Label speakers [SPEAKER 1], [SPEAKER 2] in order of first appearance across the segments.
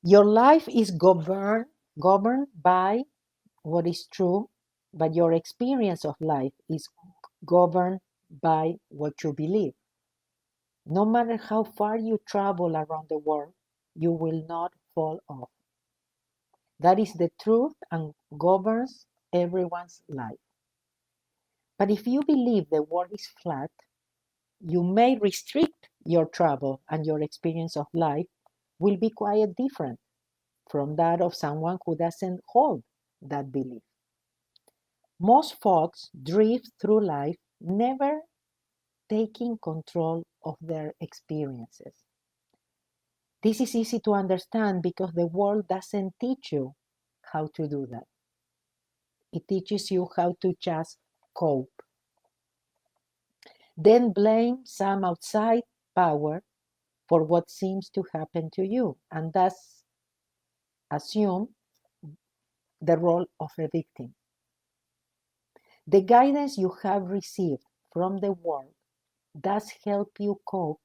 [SPEAKER 1] Your life is governed by what is true, but your experience of life is governed by what you believe. No matter how far you travel around the world, you will not fall off. That is the truth and governs everyone's life. But if you believe the world is flat, you may restrict your travel, and your experience of life will be quite different from that of someone who doesn't hold that belief. Most folks drift through life never taking control of their experiences. This is easy to understand because the world doesn't teach you how to do that. It teaches you how to just cope. Then blame some outside power for what seems to happen to you, and thus assume the role of a victim. The guidance you have received from the world does help you cope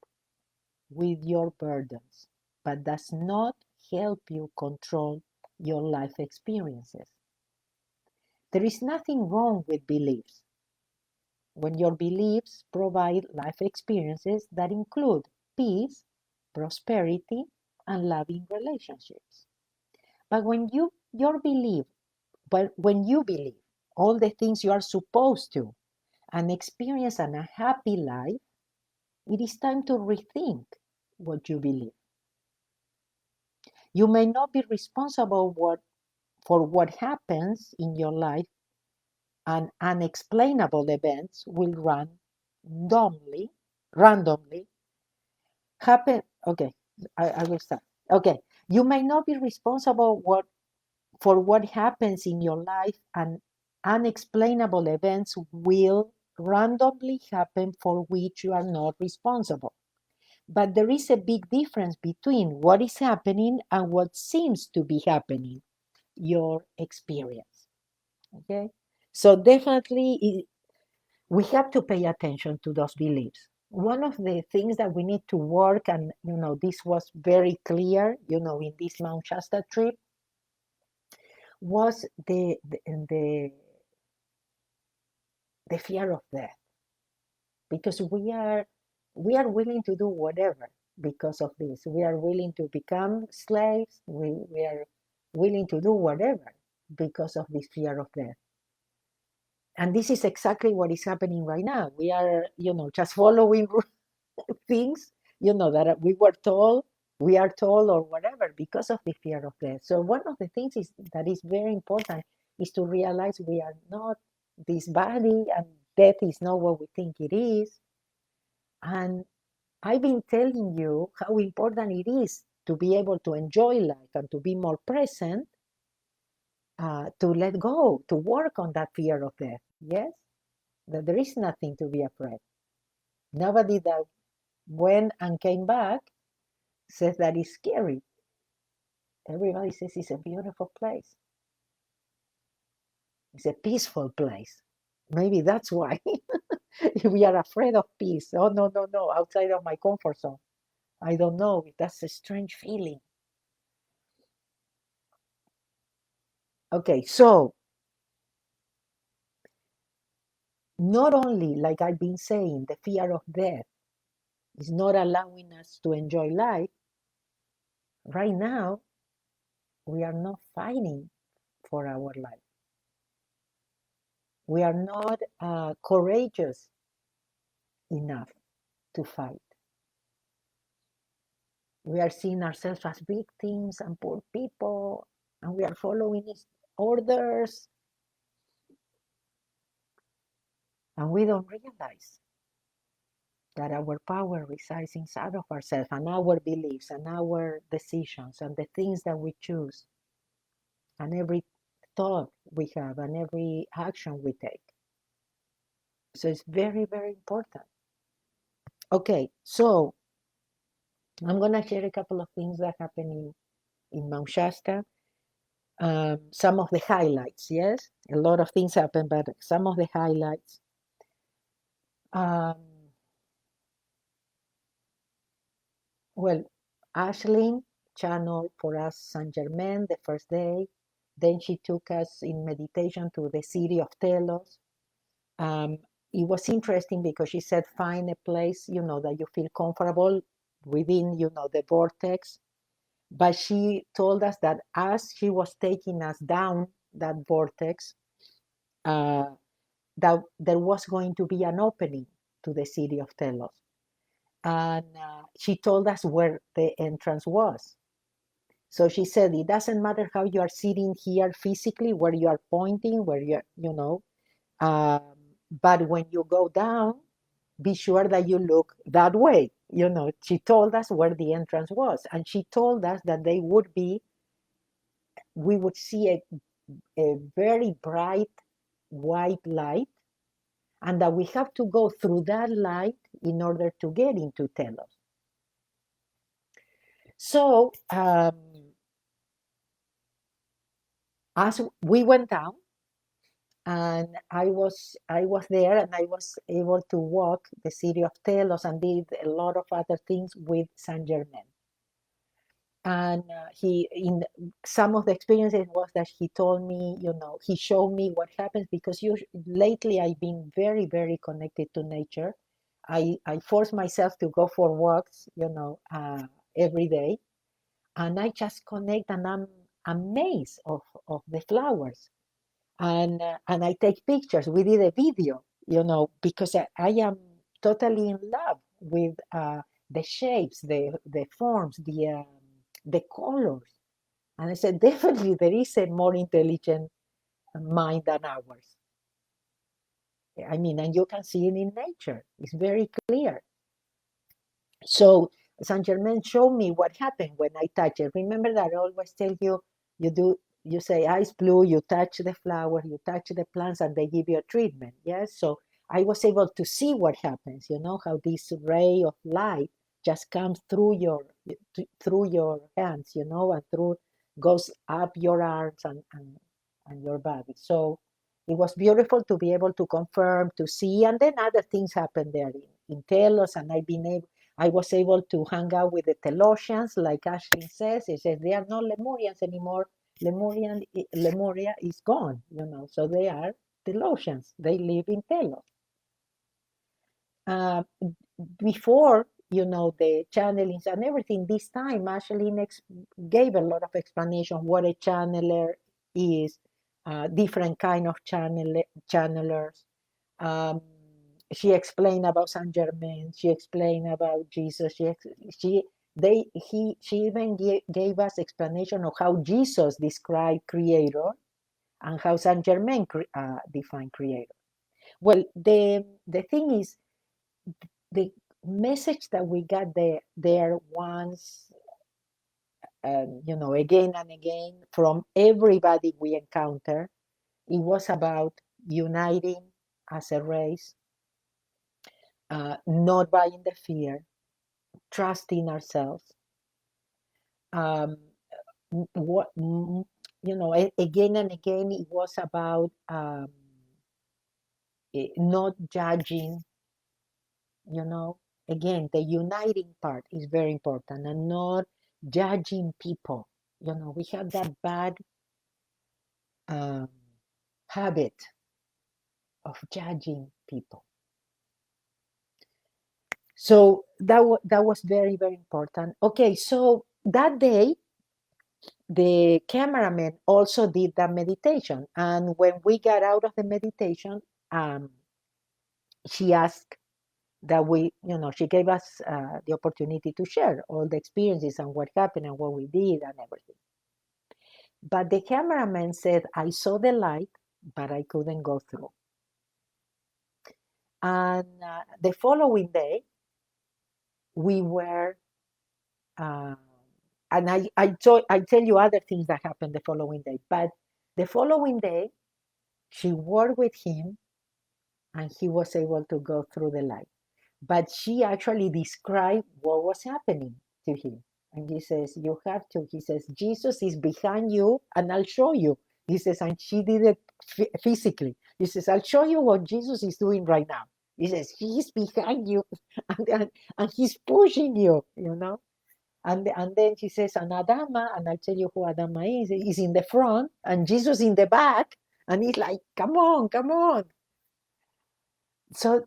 [SPEAKER 1] with your burdens, but does not help you control your life experiences. There is nothing wrong with beliefs when your beliefs provide life experiences that include peace, prosperity, and loving relationships. But when you believe all the things you are supposed to and experience an unhappy life, it is time to rethink what you believe. You may not be responsible for what happens in your life, and unexplainable events will randomly happen. Okay, I will start. Okay, you may not be responsible for what happens in your life, and unexplainable events will randomly happen for which you are not responsible. But there is a big difference between what is happening and what seems to be happening, your experience. Okay? So definitely we have to pay attention to those beliefs. One of the things that we need to work, and this was very clear, in this Mount Shasta trip, was the fear of death, because we are willing to do whatever because of this. We are willing to become slaves. We are willing to do whatever because of this fear of death. And this is exactly what is happening right now. We are, just following things, that we are told or whatever because of the fear of death. So one of the things that is very important is to realize we are not this body, and death is not what we think it is. And I've been telling you how important it is to be able to enjoy life and to be more present, to let go, to work on that fear of death. Yes, that there is nothing to be afraid. Nobody that went and came back says that it's scary. Everybody says it's a beautiful place. It's a peaceful place. Maybe that's why we are afraid of peace. Oh, no, no, no, outside of my comfort zone. I don't know. That's a strange feeling. Okay, so not only, like I've been saying, the fear of death is not allowing us to enjoy life, right now, we are not fighting for our life. We are not courageous enough to fight. We are seeing ourselves as victims and poor people, and we are following his orders, and we don't realize that our power resides inside of ourselves and our beliefs and our decisions and the things that we choose and every thought we have and every action we take. So it's very, very important. Okay, so I'm going to share a couple of things that happened in Mount Shasta. Some of the highlights, yes? A lot of things happen, but some of the highlights. Well, Ashlyn channeled for us Saint Germain the first day. Then she took us in meditation to the city of Telos. Um, it was interesting because she said, find a place, that you feel comfortable within, the vortex. But she told us that as she was taking us down that vortex, uh, that there was going to be an opening to the city of Telos. And she told us where the entrance was. So she said, it doesn't matter how you are sitting here physically, where you are pointing, where um, but when you go down, be sure that you look that way. She told us where the entrance was. And she told us that we would see a very bright white light, and that we have to go through that light in order to get into Telos. So as we went down, and I was there, and I was able to walk the city of Telos and did a lot of other things with Saint Germain. And he, in some of the experiences, was that he told me, he showed me what happens, because lately I've been very, very connected to nature. I force myself to go for walks, every day, and I just connect, and I'm amazed of the flowers, and I take pictures. We did a video, because I am totally in love with the shapes, the forms, the colors. And I said, definitely there is a more intelligent mind than ours. I mean, and you can see it in nature. It's very clear. So Saint Germain showed me what happened when I touch it. Remember that I always tell you, you say ice blue, you touch the flower, you touch the plants, and they give you a treatment. Yes. So I was able to see what happens, how this ray of light just comes through your hands, and goes up your arms and your body. So it was beautiful to be able to confirm, to see, and then other things happened there in Telos, and I was able to hang out with the Telosians, like Ashley says. He says they are not Lemurians anymore. Lemuria is gone, so they are Telosians. They live in Telos. Before, the channelings and everything, this time Ashley gave a lot of explanation what a channeler is, different kind of channelers. She explained about Saint Germain. She explained about Jesus. She even gave us explanation of how Jesus described Creator and how Saint Germain defined Creator. Well, the thing is, the message that we got there once, again and again, from everybody we encounter, it was about uniting as a race, not buying the fear, trusting ourselves. Again and again, it was about not judging. Again, the uniting part is very important, and not judging people. We have that bad habit of judging people. So that was very, very important. Okay, so that day, the cameraman also did that meditation. And when we got out of the meditation, she asked that she gave us the opportunity to share all the experiences and what happened and what we did and everything. But the cameraman said, I saw the light, but I couldn't go through. And the following day, we were, and I tell you other things that happened the following day, but the following day, she worked with him and he was able to go through the light. But she actually described what was happening to him. And he says, you have to. He says, Jesus is behind you and I'll show you. He says, and she did it physically. He says, I'll show you what Jesus is doing right now. He says, he's behind you and he's pushing you, And then she says, and Adama, and I'll tell you who Adama is in the front, and Jesus in the back, and he's like, come on, come on. So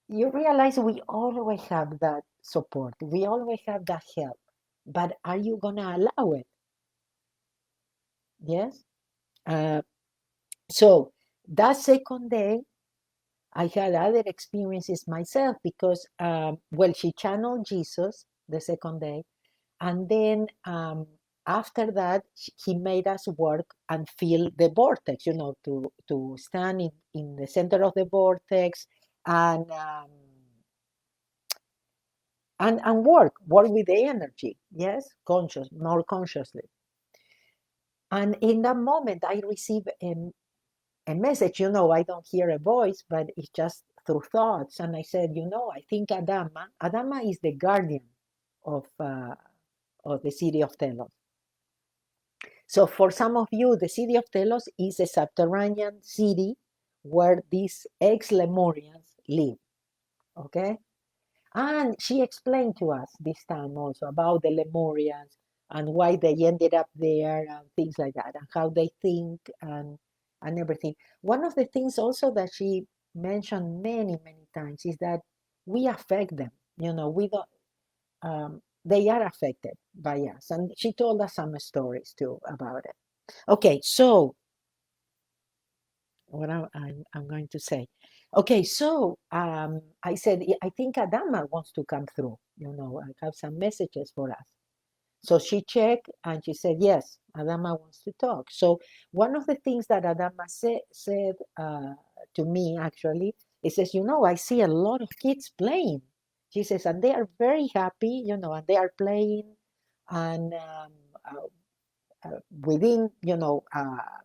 [SPEAKER 1] you realize we always have that support, we always have that help, but are you gonna allow it? Yes. Uh, so that second day, I had other experiences myself because, well, she channeled Jesus the second day. And then after that, he made us work and feel the vortex, to stand in the center of the vortex and, and work with the energy, yes, more consciously. And in that moment, I received a message. I don't hear a voice, but it's just through thoughts. And I said, I think Adama is the guardian of the city of Telos. So for some of you, the city of Telos is a subterranean city where these ex-Lemurians live, okay? And she explained to us this time also about the Lemurians and why they ended up there and things like that, and how they think and everything. One of the things also that she mentioned many, many times is that we affect them. We don't, they are affected by us. And she told us some stories too about it. Okay, so what I'm going to say. Okay, so I said, I think Adama wants to come through. I have some messages for us. So she checked and she said, yes, Adama wants to talk. So one of the things that Adama said to me actually, it says, I see a lot of kids playing. She says, and they are very happy, and they are playing and within,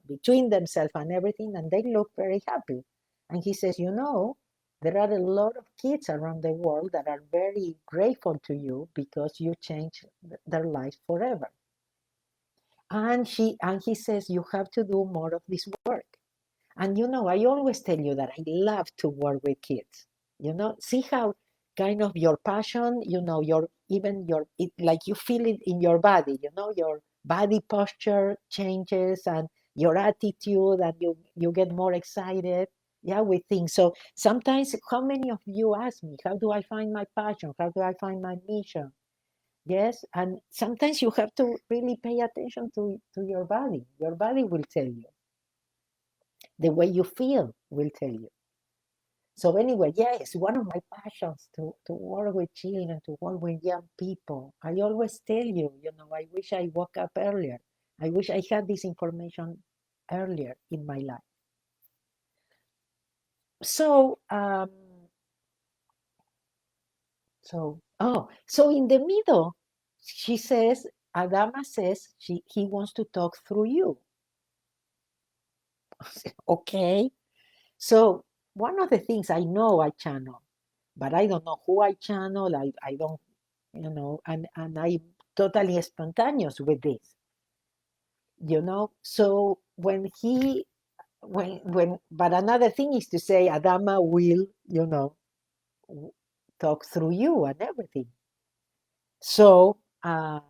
[SPEAKER 1] between themselves and everything, and they look very happy. And he says, there are a lot of kids around the world that are very grateful to you because you changed their lives forever. And he says, you have to do more of this work. And I always tell you that I love to work with kids. See how kind of your passion, like you feel it in your body, your body posture changes and your attitude, and you get more excited. Yeah, with things. So sometimes, how many of you ask me, how do I find my passion? How do I find my mission? Yes, and sometimes you have to really pay attention to your body. Your body will tell you. The way you feel will tell you. So anyway, yes, one of my passions to work with children, to work with young people. I always tell you, I wish I woke up earlier. I wish I had this information earlier in my life. So, so in the middle, she says, Adama says he wants to talk through you. Okay. So one of the things I know I channel, but I don't know who I channel. I don't, and I'm totally spontaneous with this, So but another thing is to say Adama will, talk through you and everything. So I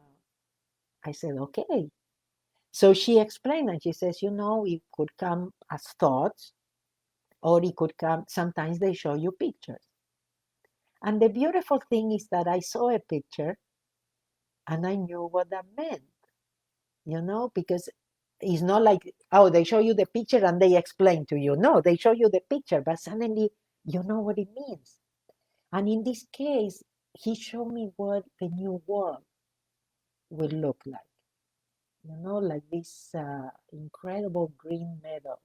[SPEAKER 1] said, okay. So she explained and she says, it could come as thoughts, or it could come, sometimes they show you pictures. And the beautiful thing is that I saw a picture and I knew what that meant, because it's not like, oh, they show you the picture and they explain to you. No, they show you the picture, but suddenly you know what it means. And in this case, he showed me what the new world will look like, like this incredible green meadow,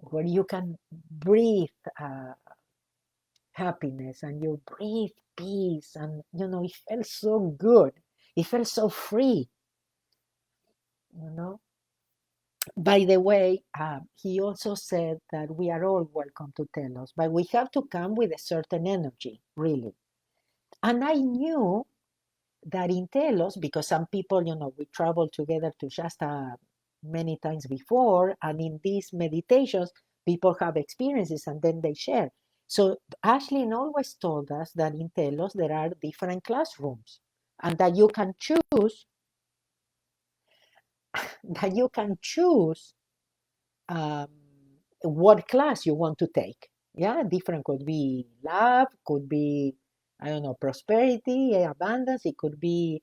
[SPEAKER 1] where you can breathe happiness and you breathe peace, and it felt so good, it felt so free. By the way, he also said that we are all welcome to Telos, but we have to come with a certain energy, really. And I knew that in Telos, because some people, we traveled together to Shasta many times before, and in these meditations, people have experiences and then they share. So Ashlyn always told us that in Telos there are different classrooms and that you can choose um, what class you want to take. Yeah, different could be love, could be, I don't know, prosperity, abundance, it could be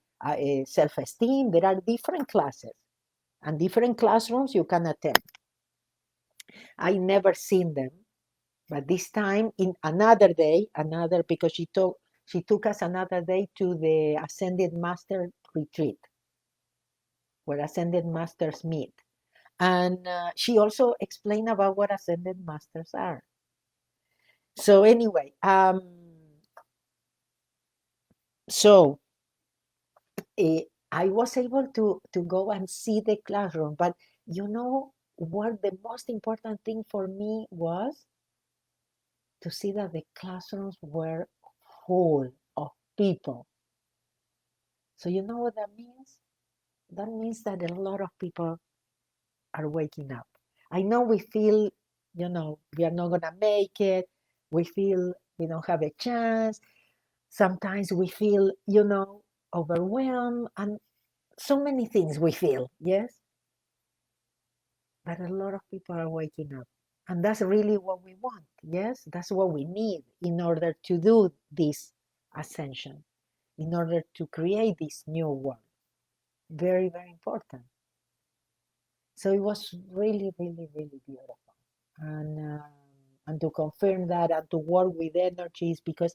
[SPEAKER 1] self-esteem. There are different classes and different classrooms you can attend. I never seen them, but this time in another day, because she took us another day to the Ascended Master retreat, where Ascended Masters meet. And she also explained about what Ascended Masters are. So anyway, so I was able to go and see the classroom, but you know what the most important thing for me was? To see that the classrooms were full of people. So you know what that means? That means that a lot of people are waking up. I know we feel, we are not gonna make it. We feel we don't have a chance. Sometimes we feel, overwhelmed and so many things we feel, yes? But a lot of people are waking up. And that's really what we want, yes? That's what we need in order to do this ascension, in order to create this new world. Very, very important. So it was really, really, really beautiful. And to confirm that and to work with energies, because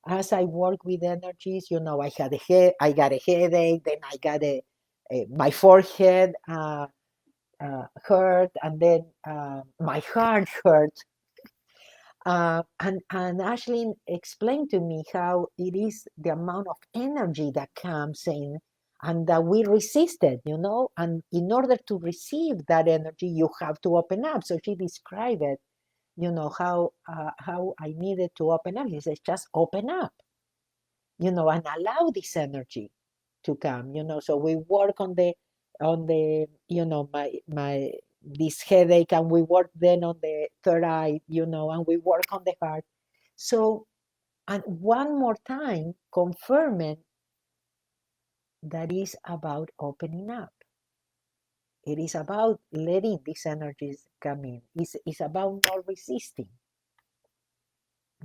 [SPEAKER 1] as I work with energies, I got a headache, then I got my forehead hurt, and then my heart hurt. And Ashley explained to me how it is the amount of energy that comes in and that we resist it, and in order to receive that energy, you have to open up. So she described it, how I needed to open up. He says, just open up, and allow this energy to come, so we work on the my this headache, and we work then on the third eye, and we work on the heart. So, and one more time confirming that is about opening up. It is about letting these energies come in. It's about not resisting.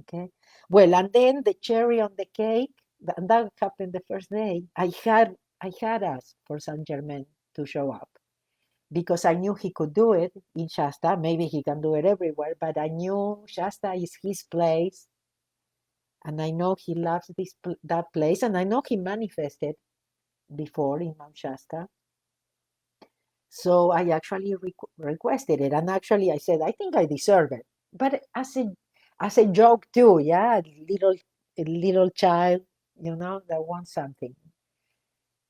[SPEAKER 1] Okay. Well, and then the cherry on the cake, that happened the first day. I had asked for Saint Germain to show up because I knew he could do it in Shasta. Maybe he can do it everywhere, but I knew Shasta is his place, and I know he loves that place, and I know he manifested before in Mount Shasta. So I actually requested it, and actually I said I think I deserve it, but as a joke too, yeah, a little child, that wants something.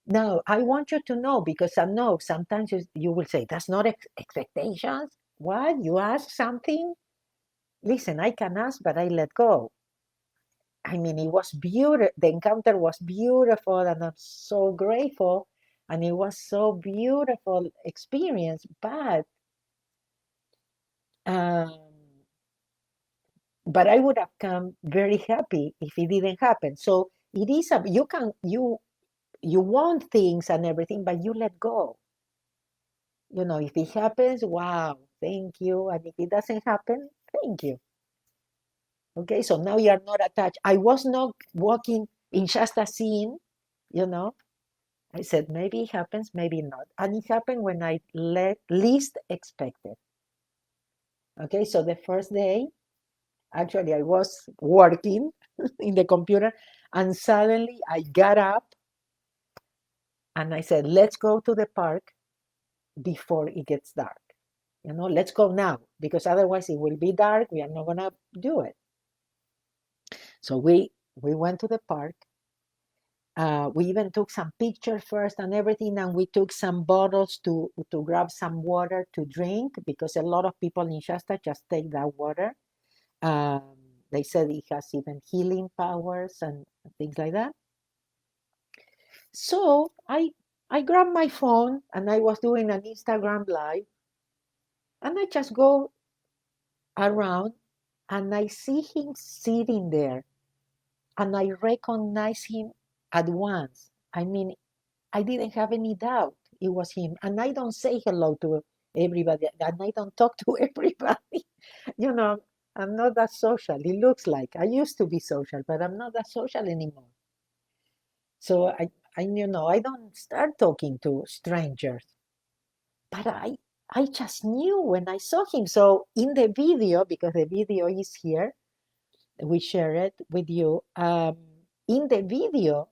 [SPEAKER 1] Now I want you to know, because I know sometimes you will say that's not expectations. What, you ask something? Listen, I can ask, but I let go. I mean, it was beautiful. The encounter was beautiful, and I'm so grateful. And it was so beautiful experience. Um, but I would have come very happy if it didn't happen. So it is you want things and everything, but you let go. If it happens, wow, thank you. And if it doesn't happen, thank you. Okay, so now you are not attached. I was not walking in Shasta scene, you know. I said, maybe it happens, maybe not. And it happened when I least expected. Okay, so the first day, actually, I was working in the computer, and suddenly I got up and I said, let's go to the park before it gets dark. Let's go now, because otherwise it will be dark. We are not going to do it. So we went to the park. We even took some pictures first and everything, and we took some bottles to grab some water to drink, because a lot of people in Shasta just take that water. They said it has even healing powers and things like that. So I grabbed my phone and I was doing an Instagram live, and I just go around and I see him sitting there, and I recognize him at once. I mean, I didn't have any doubt it was him. And I don't say hello to everybody, and I don't talk to everybody. You know, I'm not that social. It looks like I used to be social, but I'm not that social anymore. So I don't start talking to strangers. But I just knew when I saw him. So in the video, because the video is here, we share it with you. In the video,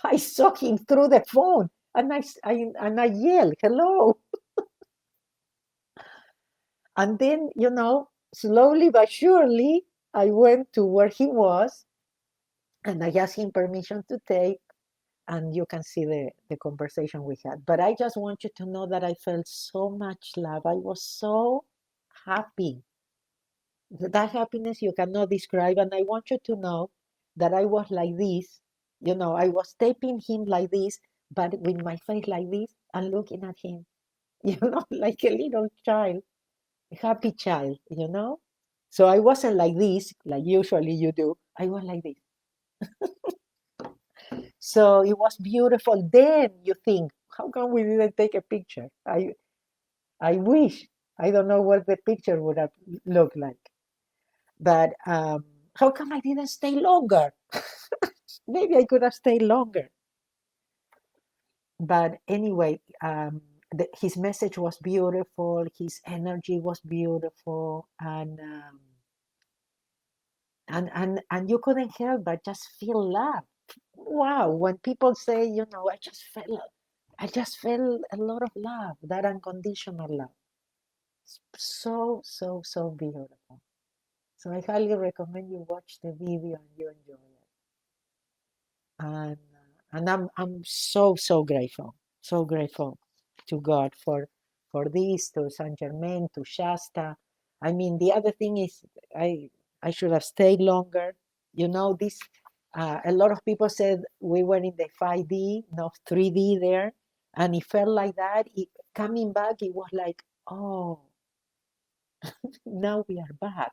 [SPEAKER 1] I saw him through the phone, and I yelled, "Hello!" And then, slowly but surely, I went to where he was, and I asked him permission to take, and you can see the conversation we had. But I just want you to know that I felt so much love. I was so happy. That happiness you cannot describe. And I want you to know that I was like this. I was taping him like this, but with my face like this and looking at him, like a little child, a happy child. So I wasn't like this, like usually you do. I was like this. So it was beautiful. Then you think, how come we didn't take a picture? I wish. I don't know what the picture would have looked like. But how come I didn't stay longer? Maybe I could have stayed longer. But anyway, his message was beautiful. His energy was beautiful, and you couldn't help but just feel love. Wow! When people say, I just felt a lot of love, that unconditional love. It's so, so, so beautiful. So I highly recommend you watch the video and you enjoy it. And I'm so, so grateful to God for this, to Saint Germain, to Shasta. I mean, the other thing is I should have stayed longer. This a lot of people said we were in the 5D, not 3D there, and it felt like that. Coming back, it was like, oh, now we are back.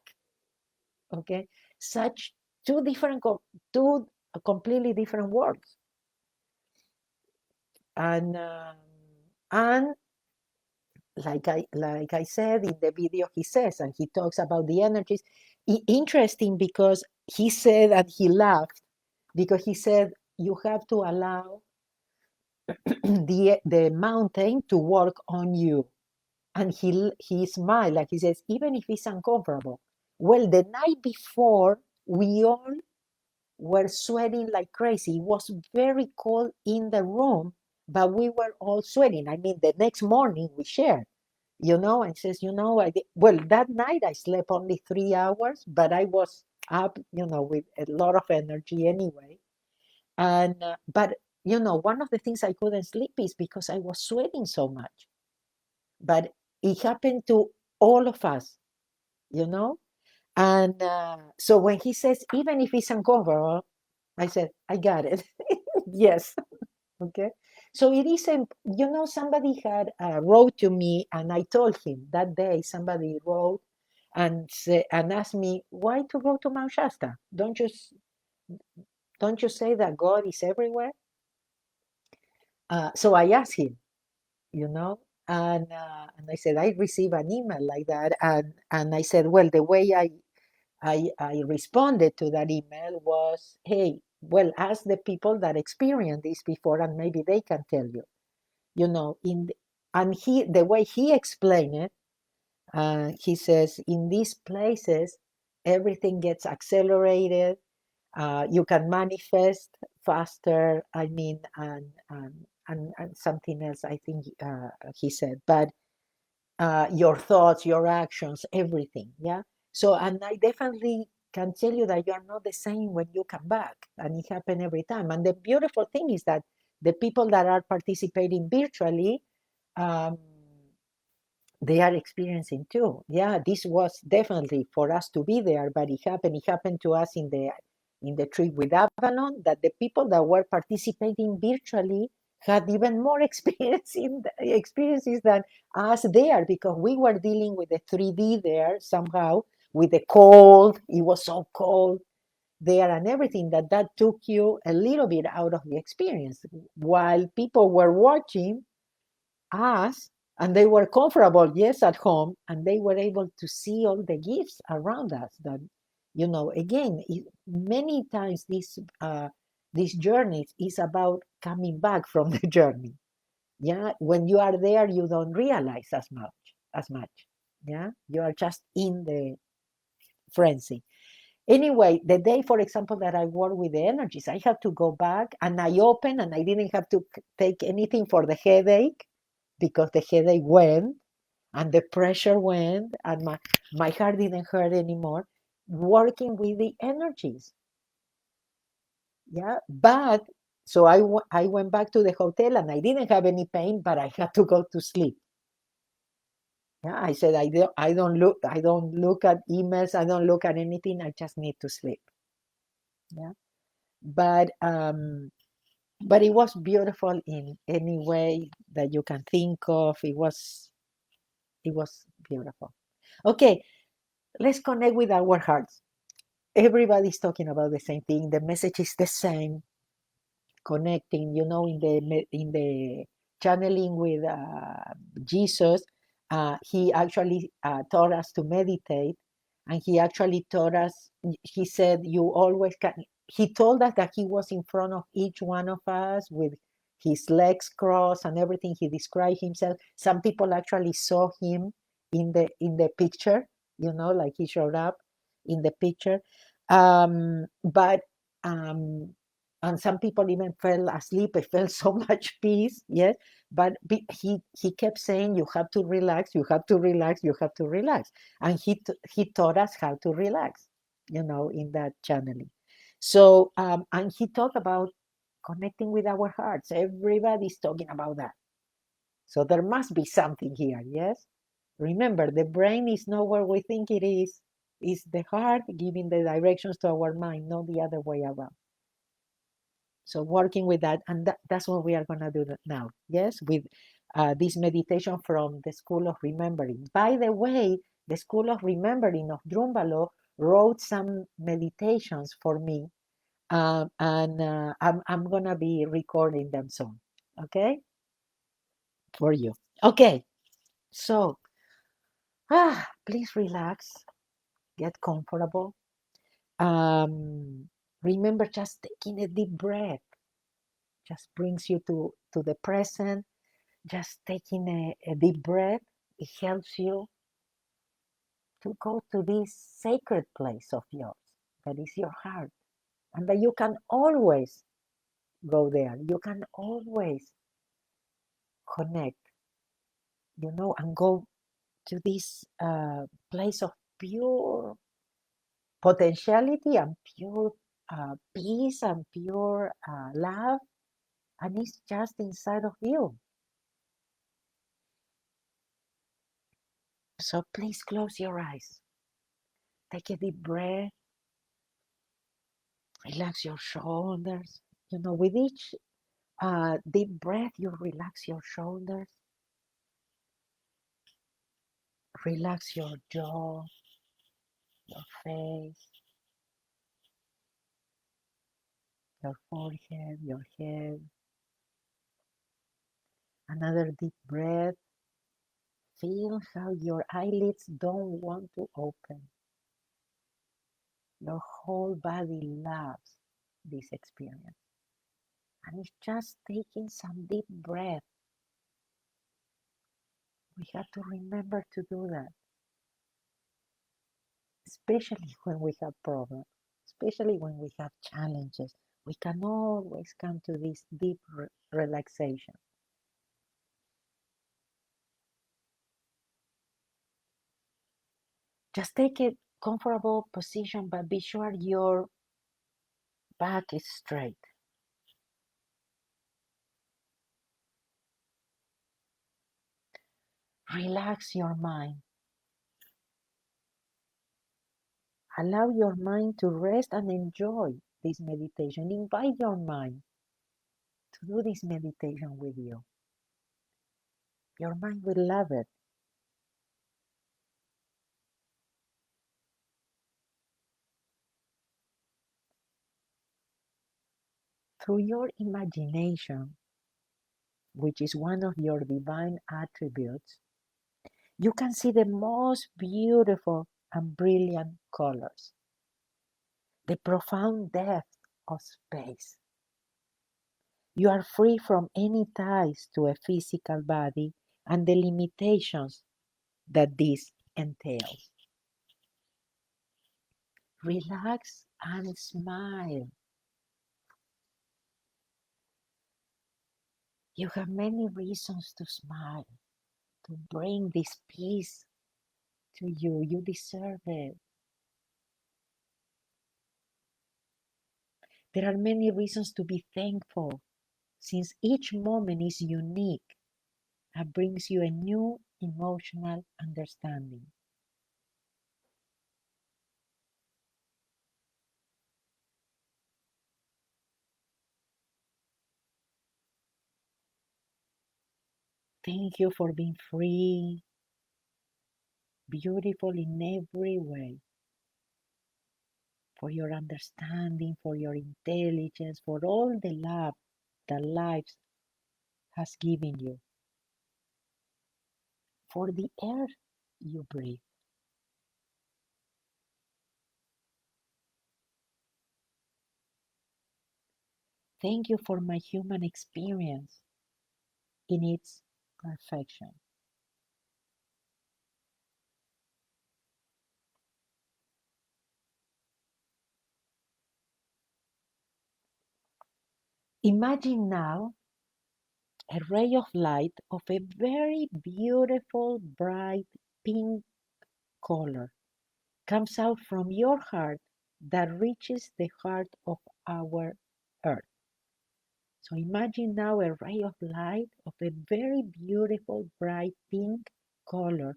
[SPEAKER 1] Okay, such two different, two completely different worlds, and like I said in the video, he says, and he talks about the energies. Interesting, because he said, and he laughed, because he said you have to allow the mountain to work on you. And he smiled, like he says, even if it's uncomfortable. Well, the night before, we all were sweating like crazy. It was very cold in the room, but we were all sweating. I mean, the next morning we shared, and says, well, that night I slept only 3 hours, but I was up, with a lot of energy anyway. And, but, one of the things I couldn't sleep is because I was sweating so much. But it happened to all of us, you know? And so when he says, even if it's uncomfortable, I said, I got it. Yes. Okay. So it isn't, somebody had wrote to me, and I told him that day, somebody wrote and asked me, why to go to Mount Shasta? Don't you say that God is everywhere? So I asked him, and I said, I received an email like that. And I said, well, the way I responded to that email was, hey, well, ask the people that experienced this before, and maybe they can tell you. And the way he explained it, he says, in these places, everything gets accelerated. You can manifest faster. I mean, and something else, I think he said, but your thoughts, your actions, everything. Yeah. So, and I definitely can tell you that you're not the same when you come back, and it happens every time. And the beautiful thing is that the people that are participating virtually, um, they are experiencing too. Yeah, this was definitely for us to be there, but it happened. It happened to us in the trip with Avalon, that the people that were participating virtually had even more experiences than us there, because we were dealing with the 3D there somehow, with the cold. It was so cold there and everything that took you a little bit out of the experience. While people were watching us and they were comfortable, yes, at home, and they were able to see all the gifts around us. That, again, many times this journey is about coming back from the journey. Yeah, when you are there, you don't realize as much. Yeah, you are just in the frenzy. Anyway, the day, for example, that I work with the energies, I had to go back and I opened and I didn't have to take anything for the headache because the headache went and the pressure went and my heart didn't hurt anymore. Working with the energies. Yeah, but so I went back to the hotel and I didn't have any pain, but I had to go to sleep. Yeah, I said I don't look at emails, I don't look at anything, I just need to sleep. Yeah. But it was beautiful in any way that you can think of. It was beautiful. Okay, let's connect with our hearts. Everybody's talking about the same thing. The message is the same. Connecting, in the channeling with Jesus, he actually taught us to meditate, and he actually taught us. He said, "You always can." He told us that he was in front of each one of us with his legs crossed and everything. He described himself. Some people actually saw him in the picture, like he showed up in the picture. But um, and some people even fell asleep. I felt so much peace, yes. But he kept saying, "You have to relax. You have to relax. You have to relax." And he taught us how to relax, in that channeling. So and he talked about connecting with our hearts. Everybody's talking about that. So there must be something here, yes. Remember, the brain is not where we think it is. It's the heart giving the directions to our mind, not the other way around. So working with that, and that's what we are going to do now. Yes, with this meditation from the School of Remembering. By the way, the School of Remembering of Drumbalo wrote some meditations for me, and I'm going to be recording them soon. Okay, for you. Okay, so please relax, get comfortable. Remember, just taking a deep breath just brings you to the present. Just taking a deep breath, it helps you to go to this sacred place of yours, that is your heart, and that you can always go there. You can always connect, and go to this place of pure potentiality and pure peace and pure love, and it's just inside of you. So please close your eyes. Take a deep breath. Relax your shoulders. With each deep breath, you relax your shoulders. Relax your jaw, your face, your forehead, your head. Another deep breath. Feel how your eyelids don't want to open. Your whole body loves this experience. And it's just taking some deep breath. We have to remember to do that, especially when we have problems, especially when we have challenges. We can always come to this deep relaxation. Just take a comfortable position, but be sure your back is straight. Relax your mind. Allow your mind to rest and enjoy this meditation. Invite your mind to do this meditation with you. Your mind will love it. Through your imagination, which is one of your divine attributes, you can see the most beautiful and brilliant colors, the profound depth of space. You are free from any ties to a physical body and the limitations that this entails. Relax and smile. You have many reasons to smile, to bring this peace to you. You deserve it. There are many reasons to be thankful, since each moment is unique and brings you a new emotional understanding. Thank you for being free, beautiful in every way, for your understanding, for your intelligence, for all the love that life has given you, for the air you breathe. Thank you for my human experience in its perfection. Imagine now a ray of light of a very beautiful, bright pink color comes out from your heart that reaches the heart of our earth. So imagine now a ray of light of a very beautiful, bright pink color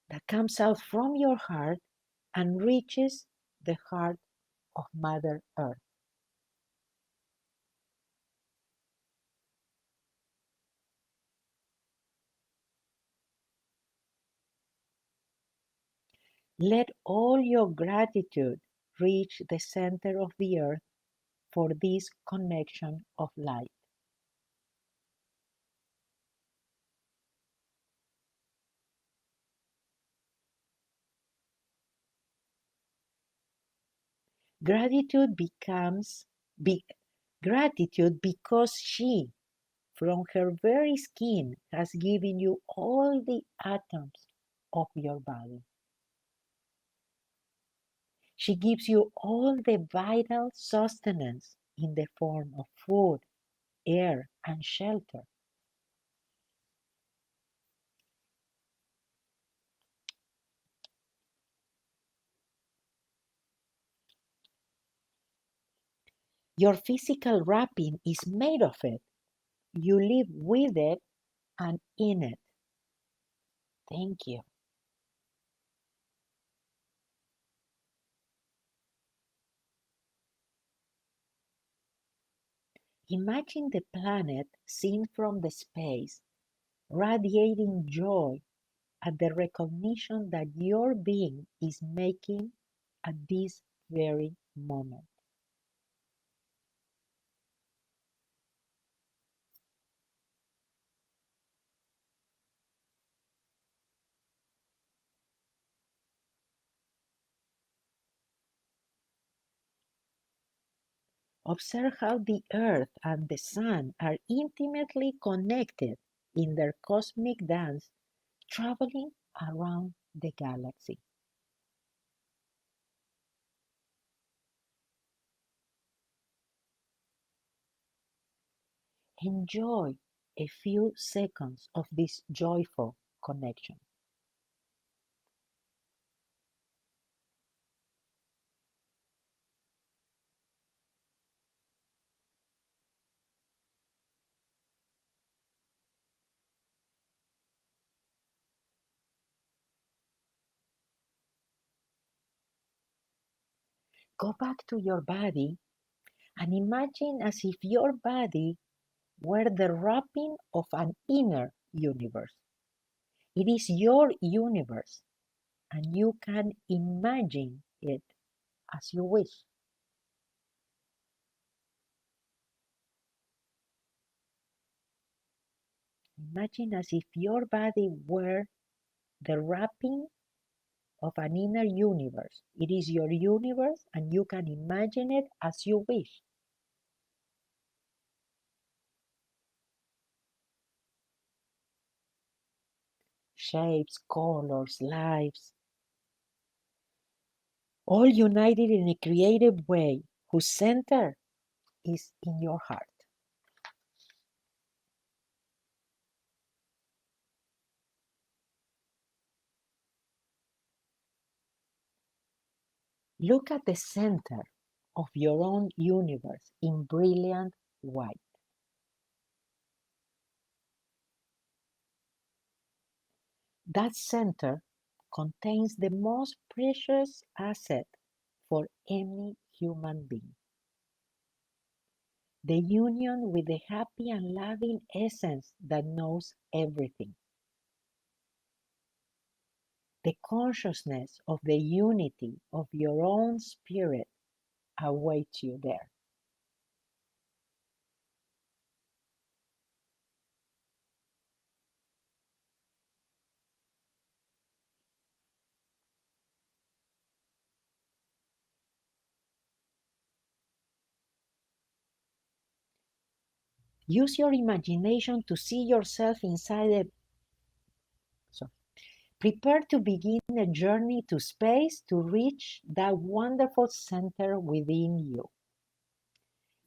[SPEAKER 1] that comes out from your heart and reaches the heart of Mother Earth. Let all your gratitude reach the center of the earth for this connection of light. Gratitude becomes be, gratitude because she, from her very skin, has given you all the atoms of your body. She gives you all the vital sustenance in the form of food, air, and shelter. Your physical wrapping is made of it. You live with it and in it. Thank you. Imagine the planet seen from the space, radiating joy at the recognition that your being is making at this very moment. Observe how the Earth and the Sun are intimately connected in their cosmic dance, traveling around the galaxy. Enjoy a few seconds of this joyful connection. Go back to your body and imagine as if your body were the wrapping of an inner universe. It is your universe, and you can imagine it as you wish. Imagine as if your body were the wrapping of an inner universe. It is your universe and you can imagine it as you wish. Shapes, colors, lives, all united in a creative way whose center is in your heart. Look at the center of your own universe in brilliant white. That center contains the most precious asset for any human being. The union with the happy and loving essence that knows everything. The consciousness of the unity of your own spirit awaits you there. Use your imagination to see yourself inside a... Prepare to begin a journey to space to reach that wonderful center within you.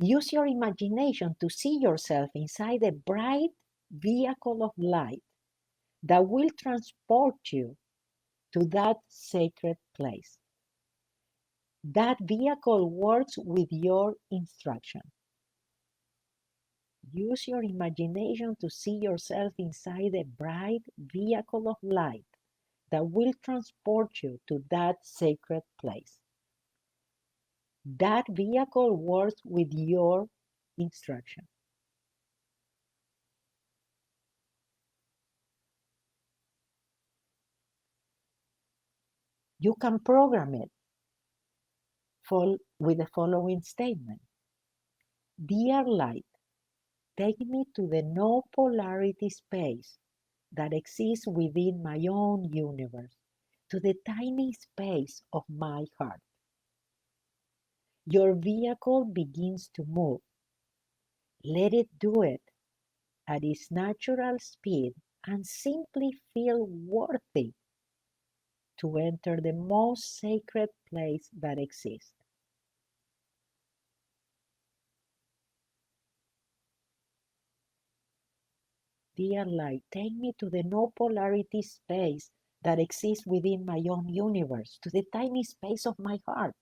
[SPEAKER 1] Use your imagination to see yourself inside a bright vehicle of light that will transport you to that sacred place. That vehicle works with your instruction. Use your imagination to see yourself inside a bright vehicle of light that will transport you to that sacred place. That vehicle works with your instruction. You can program it with the following statement. Dear light, take me to the no polarity space that exists within my own universe, to the tiny space of my heart. Your vehicle begins to move. Let it do it at its natural speed and simply feel worthy to enter the most sacred place that exists. Dear light, take me to the no polarity space that exists within my own universe, to the tiny space of my heart.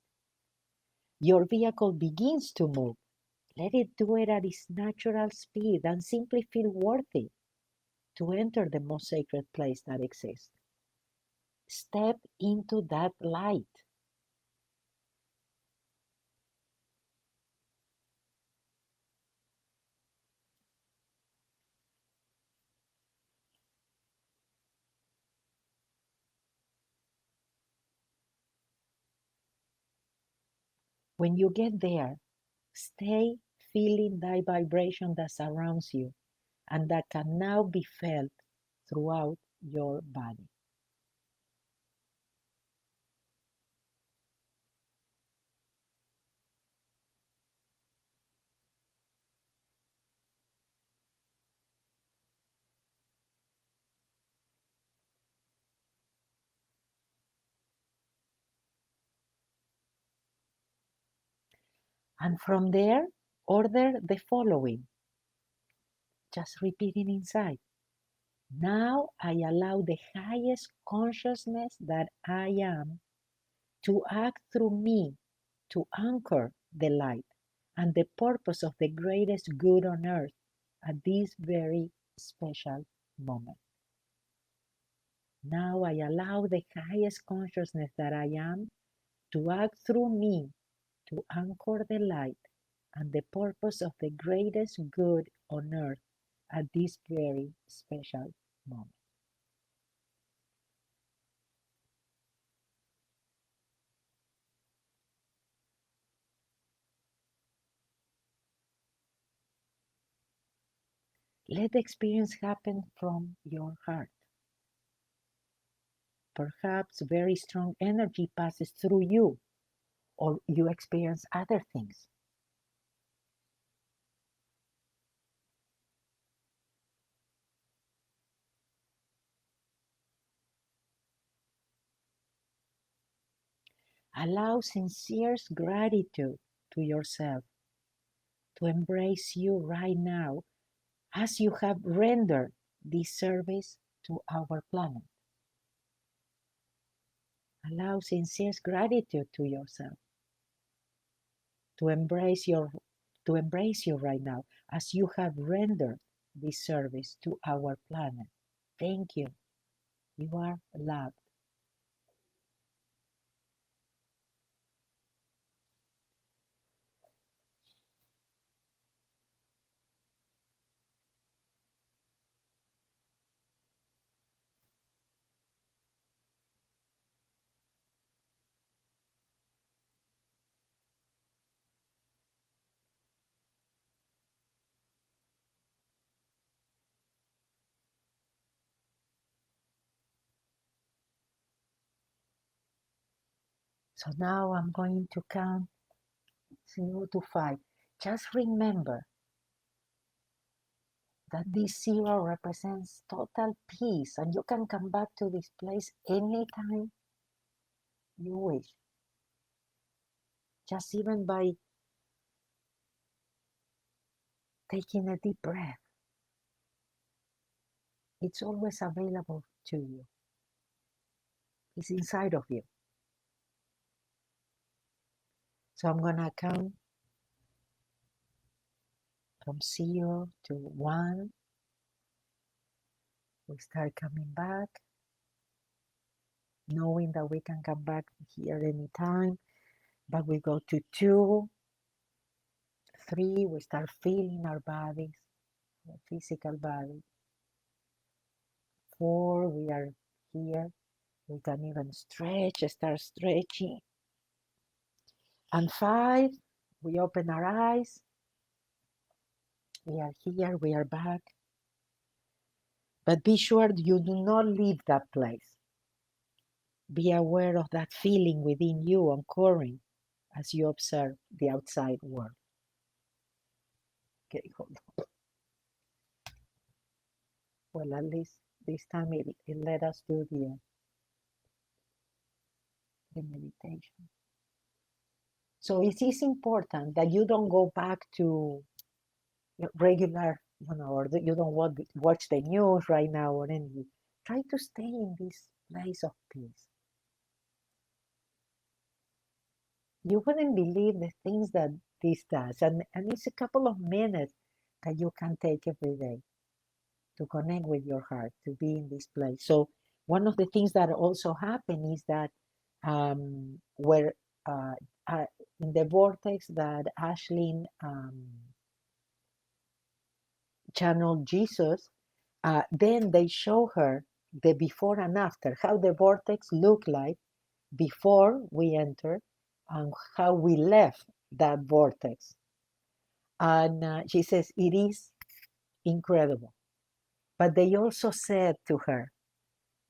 [SPEAKER 1] Your vehicle begins to move. Let it do it at its natural speed and simply feel worthy to enter the most sacred place that exists. Step into that light. When you get there, stay feeling that vibration that surrounds you and that can now be felt throughout your body. And from there, order the following, just repeating inside. Now I allow the highest consciousness that I am to act through me to anchor the light and the purpose of the greatest good on earth at this very special moment. Now I allow the highest consciousness that I am to act through me to anchor the light and the purpose of the greatest good on earth at this very special moment. Let the experience happen from your heart. Perhaps very strong energy passes through you, or you experience other things. Allow sincere gratitude to yourself to embrace you right now as you have rendered this service to our planet. Allow sincere gratitude to yourself to embrace you right now as you have rendered this service to our planet. Thank you. You are loved. So now I'm going to count 0 to 5. Just remember that this 0 represents total peace, and you can come back to this place anytime you wish. Just even by taking a deep breath. It's always available to you. It's inside of you. So I'm going to count from 0 to 1. We start coming back, knowing that we can come back here anytime. But we go to 2, 3, we start feeling our bodies, our physical body. 4, we are here. We can even start stretching. And 5, we open our eyes. We are here, we are back. But be sure you do not leave that place. Be aware of that feeling within you occurring as you observe the outside world. Okay, hold on. Well, at least this time it let us do the meditation. So it is important that you don't go back to regular, or you don't watch the news right now or anything. Try to stay in this place of peace. You wouldn't believe the things that this does. And it's a couple of minutes that you can take every day to connect with your heart, to be in this place. So one of the things that also happen is that where in the vortex that Ashlyn channeled Jesus, then they show her the before and after, how the vortex looked like before we entered and how we left that vortex. And she says, it is incredible. But they also said to her,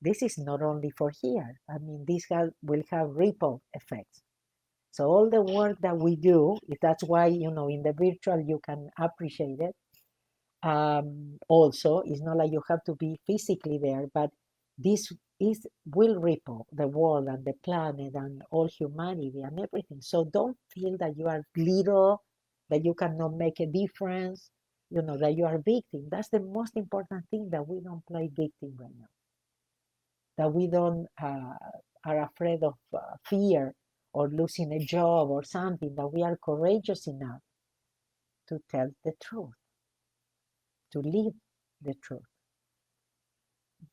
[SPEAKER 1] this is not only for here. I mean, this will have ripple effects. So all the work that we do, that's why, in the virtual you can appreciate it. Also, it's not like you have to be physically there, but this will ripple the world and the planet and all humanity and everything. So don't feel that you are little, that you cannot make a difference, that you are a victim. That's the most important thing, that we don't play victim right now. That we don't are afraid of fear or losing a job or something, that we are courageous enough to tell the truth, to live the truth.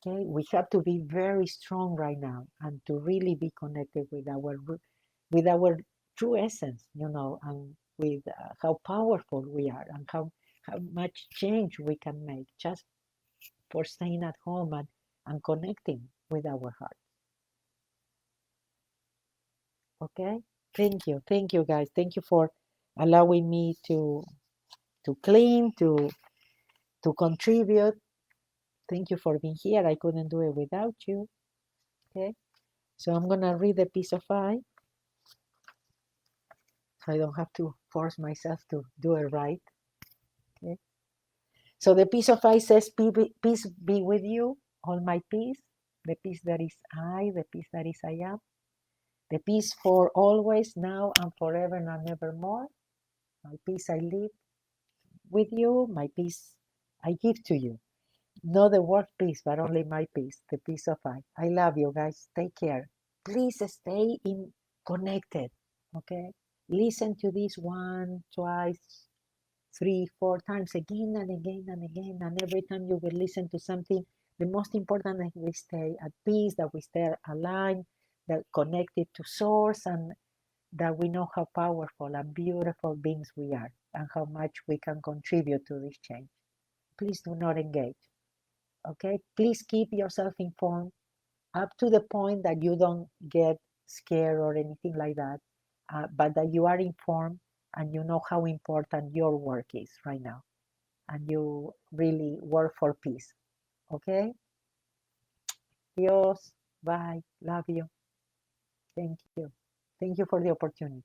[SPEAKER 1] Okay, we have to be very strong right now and to really be connected with our true essence, and with how powerful we are and how much change we can make just for staying at home and connecting with our heart. Okay, thank you guys, thank you for allowing me to clean, to to contribute. Thank you for being here. I couldn't do it without you. Okay, so I'm gonna read the piece of eye, so I don't have to force myself to do it right. Okay. So the piece of eye says, peace be with you, all my peace, the peace that is I, the peace that is I am, the peace for always, now and forever and evermore. My peace I live with you, my peace I give to you. Not the world peace, but only my peace, the peace of I love you guys. Take care. Please stay in connected. Okay. Listen to this one, twice, 3, 4 times again and again and again. And every time you will listen to something, the most important is we stay at peace, that we stay aligned, that connected to source, and that we know how powerful and beautiful beings we are and how much we can contribute to this change. Please do not engage. Okay, please keep yourself informed up to the point that you don't get scared or anything like that, but that you are informed and you know how important your work is right now, and you really work for peace. Okay, Dios, bye, love you, thank you for the opportunity.